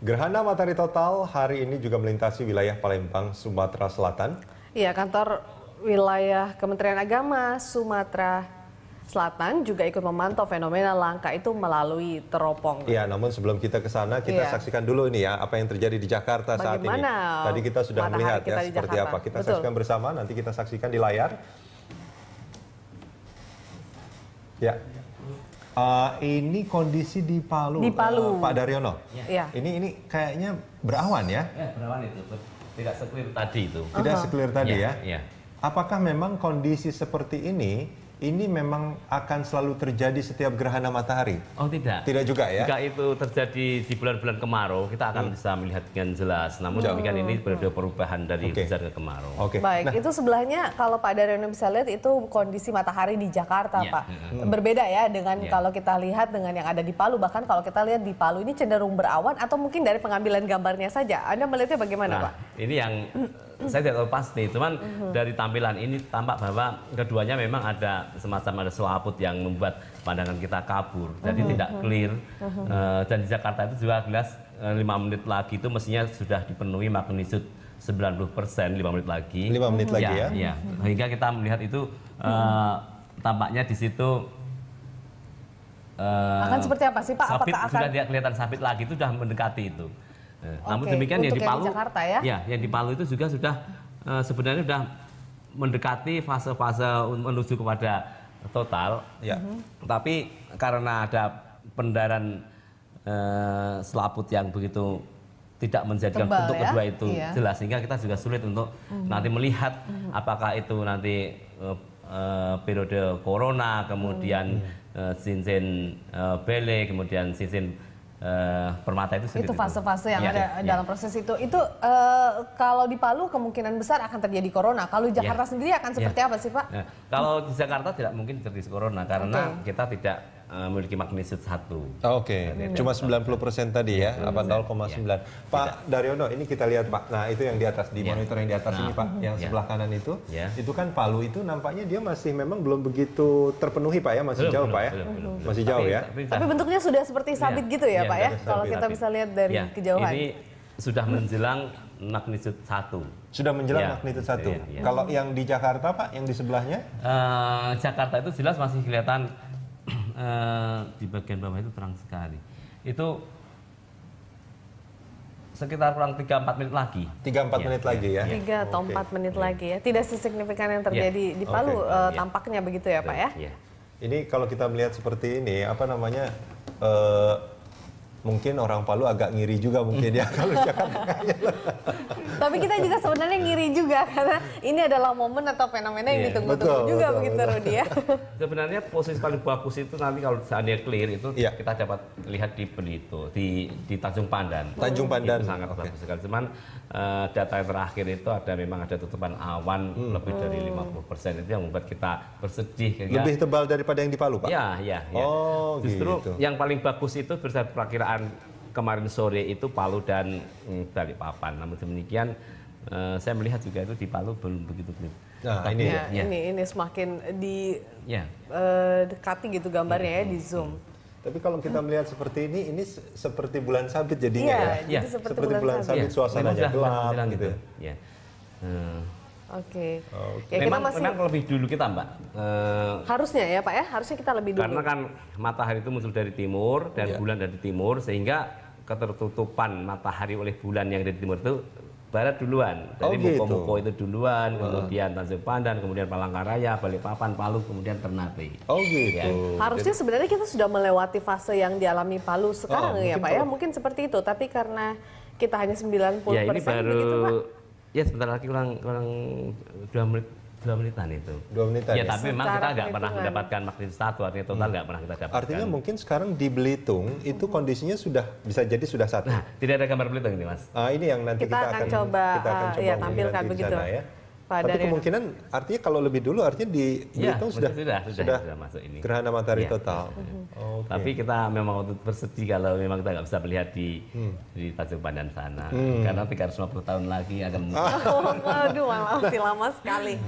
Gerhana matahari total hari ini juga melintasi wilayah Palembang, Sumatera Selatan. Iya, kantor wilayah Kementerian Agama Sumatera Selatan juga ikut memantau fenomena langka itu melalui teropong. Iya, namun sebelum kita ke sana, kita saksikan dulu ini ya apa yang terjadi di Jakarta saat ini. Tadi kita sudah melihat ya seperti apa. Kita saksikan bersama, nanti kita saksikan di layar. Ya. Ini kondisi di Palu, Pak Daryono. Ya. Ini kayaknya berawan ya? Ya, berawan itu. Tidak seklir tadi itu. Tidak seklir tadi ya? Ya. Apakah memang kondisi seperti ini memang akan selalu terjadi setiap gerhana matahari? Oh tidak. Tidak juga ya? Jika itu terjadi di bulan-bulan kemarau, kita akan bisa melihat dengan jelas. Namun demikian ini berada perubahan dari hujan ke kemarau. Baik, itu sebelahnya kalau Pak Daryono bisa lihat itu kondisi matahari di Jakarta, Pak. Berbeda ya dengan kalau kita lihat dengan yang ada di Palu. Bahkan kalau kita lihat di Palu ini cenderung berawan atau mungkin dari pengambilan gambarnya saja. Anda melihatnya bagaimana, Pak? Ini yang saya tidak tahu pasti, cuman dari tampilan ini tampak bahwa keduanya memang ada semacam selaput yang membuat pandangan kita kabur, jadi tidak clear. Dan di Jakarta itu juga jelas 5 menit lagi itu mestinya sudah dipenuhi magnitude 90%, 5 menit lagi. 5 menit lagi ya? Ya. Hingga kita melihat itu tampaknya di situ akan seperti apa sih, Pak? Sabit, Apakah sudah kelihatan sabit lagi itu sudah mendekati itu. Namun demikian yang di Palu, yang di Palu itu juga sudah sebenarnya sudah mendekati fase-fase menuju kepada total. Tapi karena ada pendaran selaput yang begitu tidak menjadikan tebal, bentuk kedua itu jelas, sehingga kita juga sulit untuk nanti melihat apakah itu nanti periode corona, kemudian cincin bele, kemudian cincin permata itu sendiri. Itu fase-fase yang ada dalam proses itu. Itu kalau di Palu kemungkinan besar akan terjadi corona. Kalau di Jakarta sendiri akan seperti apa sih, Pak? Kalau di Jakarta tidak mungkin terjadi corona karena kita tidak memiliki magnitude 1. Cuma 90% tadi ya, 0,9. Pak Daryono, ini kita lihat Pak. Nah, itu yang di atas, di monitor yang di atas ini Pak, yang sebelah kanan itu. Itu kan Palu itu nampaknya dia masih memang belum begitu terpenuhi Pak ya, masih jauh Pak ya. Masih jauh ya. Tapi bentuknya sudah seperti sabit gitu ya Pak ya, kalau kita bisa lihat dari kejauhan. Ini sudah menjelang magnitude 1. Sudah menjelang magnitude 1. Kalau yang di Jakarta Pak, yang di sebelahnya? Jakarta itu jelas masih kelihatan di bagian bawah itu terang sekali. Itu sekitar kurang 3-4 menit lagi. 3-4 menit lagi ya? 3 atau 4 menit lagi ya. Tidak sesignifikan yang terjadi di Palu tampaknya begitu ya Pak ya? Ini kalau kita melihat seperti ini, apa namanya, mungkin orang Palu agak ngiri juga mungkin ya kalau Jakarta. Tapi kita juga sebenarnya ngiri juga karena ini adalah momen atau fenomena yang ditunggu-tunggu juga begitu Rudi ya. Sebenarnya posisi paling bagus itu nanti kalau seandainya clear itu kita dapat lihat di Belitung, di Tanjung Pandan. Tanjung Pandan itu sangat bagus sekali. Cuman data yang terakhir itu memang ada tutupan awan lebih dari 50%, itu yang membuat kita bersedih. Lebih tebal daripada yang di Palu Pak? Iya. Justru yang paling bagus itu berdasarkan perakiraan kemarin sore itu Palu dan Balikpapan. Namun demikian saya melihat juga itu di Palu belum begitu clear. Nah, ini semakin dekati gitu gambarnya ya di zoom. Tapi kalau kita melihat seperti ini seperti bulan sabit jadinya ya. Jadi seperti bulan sabit suasananya gelap gitu. Ya. Memang lebih dulu kita Mbak. Harusnya ya Pak ya, harusnya kita lebih dulu. Karena kan matahari itu muncul dari timur dan bulan dari timur, sehingga ketertutupan matahari oleh bulan yang dari timur itu barat duluan. Dari Muko-Muko itu duluan, kemudian Tanjung Pandan, kemudian Palangkaraya, Balikpapan, Palu, kemudian Ternate. Harusnya sebenarnya kita sudah melewati fase yang dialami Palu sekarang ya Pak ya, mungkin seperti itu. Tapi karena kita hanya 90% ini baru, begitu Pak. Ya sebentar lagi kurang 2 menitan itu. 2 menitan. Ya, tapi memang kita nggak pernah mendapatkan magnitude 1, artinya total nggak pernah kita dapatkan. Artinya mungkin sekarang di Belitung itu kondisinya sudah bisa jadi sudah 1. Nah, tidak ada gambar Belitung ini Mas. Ini yang nanti kita akan coba tampilkan begitu. Ya. Tapi kemungkinan artinya kalau lebih dulu artinya di Belitung sudah masuk ini. Gerhana matahari total. Tapi kita memang waktu bersedih kalau memang kita nggak bisa melihat di Tanjung Pandan sana. Karena 350 tahun lagi akan. Waduh, masih lama sekali.